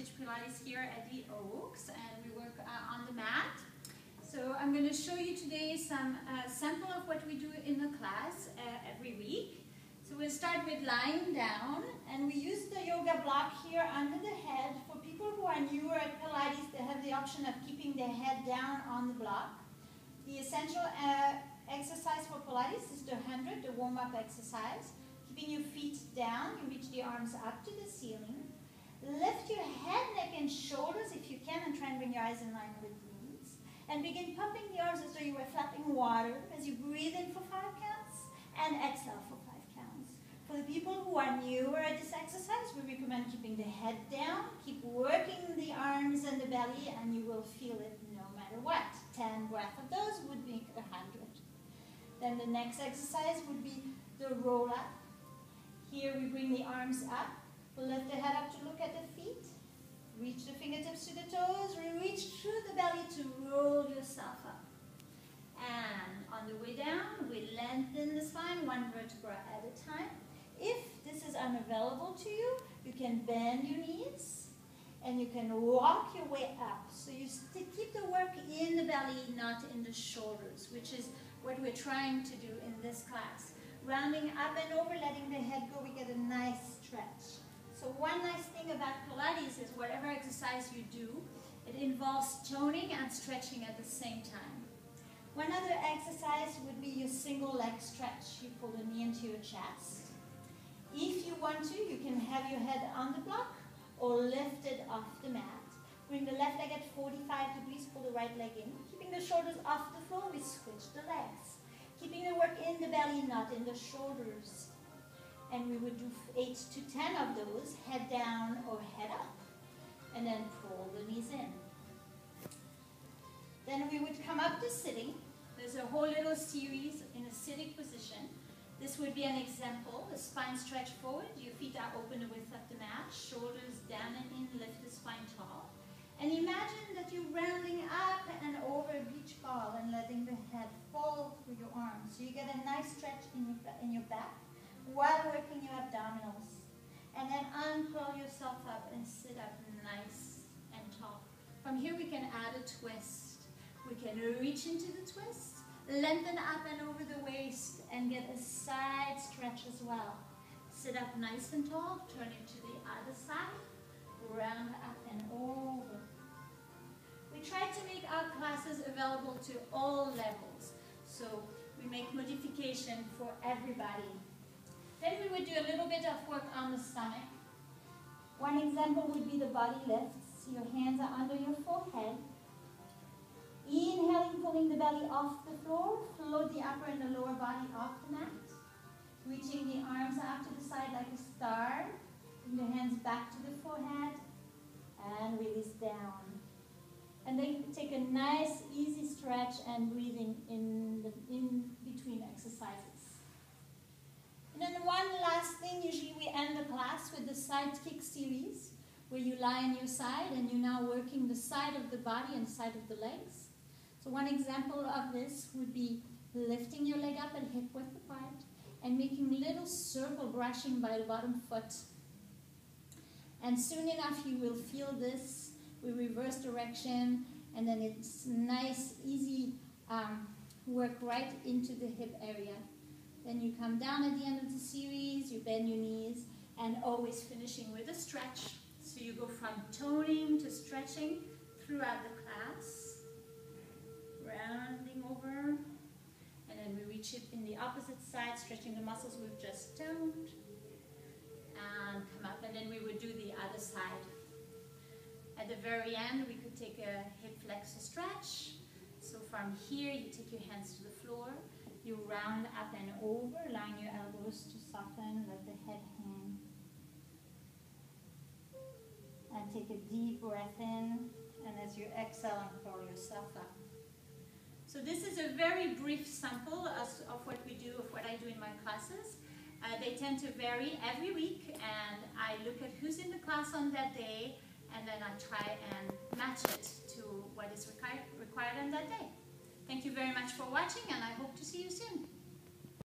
teach Pilates here at the Oaks, and we work on the mat. So I'm going to show you today some sample of what we do in the class every week. So we'll start with lying down, and we use the yoga block here under the head. For people who are newer at Pilates, they have the option of keeping their head down on the block. The essential exercise for Pilates is the 100, the warm-up exercise. Keeping your feet down, you reach the arms up to the ceiling. Lift your head, neck, and shoulders if you can, and try and bring your eyes in line with the knees. And begin pumping the arms as though you were flapping water as you breathe in for 5 counts and exhale for 5 counts. For the people who are newer at this exercise, we recommend keeping the head down, keep working the arms and the belly, and you will feel it no matter what. 10 breaths of those would make 100. Then the next exercise would be the roll up. Here we bring the arms up, lift the head up to look at the feet, reach the fingertips to the toes, reach through the belly to roll yourself up. And on the way down, we lengthen the spine one vertebra at a time. If this is unavailable to you, you can bend your knees and you can walk your way up. So you keep the work in the belly, not in the shoulders, which is what we're trying to do in this class. Rounding up and over, letting the head go, we get a nice stretch. So one nice thing about Pilates is whatever exercise you do, it involves toning and stretching at the same time. One other exercise would be your single leg stretch. You pull the knee into your chest. If you want to, you can have your head on the block or lift it off the mat. Bring the left leg at 45 degrees, pull the right leg in. Keeping the shoulders off the floor, we switch the legs. Keeping the work in the belly, not in the shoulders. And we would do 8 to 10 of those, head down or head up. And then pull the knees in. Then we would come up to sitting. There's a whole little series in a sitting position. This would be an example. The spine stretch forward, your feet are open the width of the mat, shoulders down and in, lift the spine tall. And imagine that you're rounding up and over a beach ball and letting the head fall through your arms. So you get a nice stretch in your back while working your abdominals. And then uncurl yourself up and sit up nice and tall. From here we can add a twist. We can reach into the twist, lengthen up and over the waist, and get a side stretch as well. Sit up nice and tall, turn it to the other side, round up and over. We try to make our classes available to all levels, so we make modification for everybody. Then we would do a little bit of work on the stomach. One example would be the body lifts. Your hands are under your forehead. Inhaling, pulling the belly off the floor. Float the upper and the lower body off the mat. Reaching the arms out to the side like a star. Bring the hands back to the forehead. And release down. And then take a nice, easy stretch and breathing in between exercises. And then one last thing, usually we end the class with the side kick series, where you lie on your side and you're now working the side of the body and side of the legs. So one example of this would be lifting your leg up and hip width apart and making a little circle brushing by the bottom foot. And soon enough you will feel this. We reverse direction, and then it's nice, easy work right into the hip area. Then you come down at the end of the series, you bend your knees, and always finishing with a stretch. So you go from toning to stretching throughout the class, rounding over, and then we reach it in the opposite side, stretching the muscles we've just toned, and come up, and then we would do the other side. At the very end, we could take a hip flexor stretch. So from here, you take your hands to the floor. You round up and over, allowing your elbows to soften, let the head hang. And take a deep breath in, and as you exhale, curl yourself up. So this is a very brief sample of what we do, of what I do in my classes. They tend to vary every week, and I look at who's in the class on that day, and then I try and match it to what is required on that day. Thank you very much for watching, and I hope to see you soon.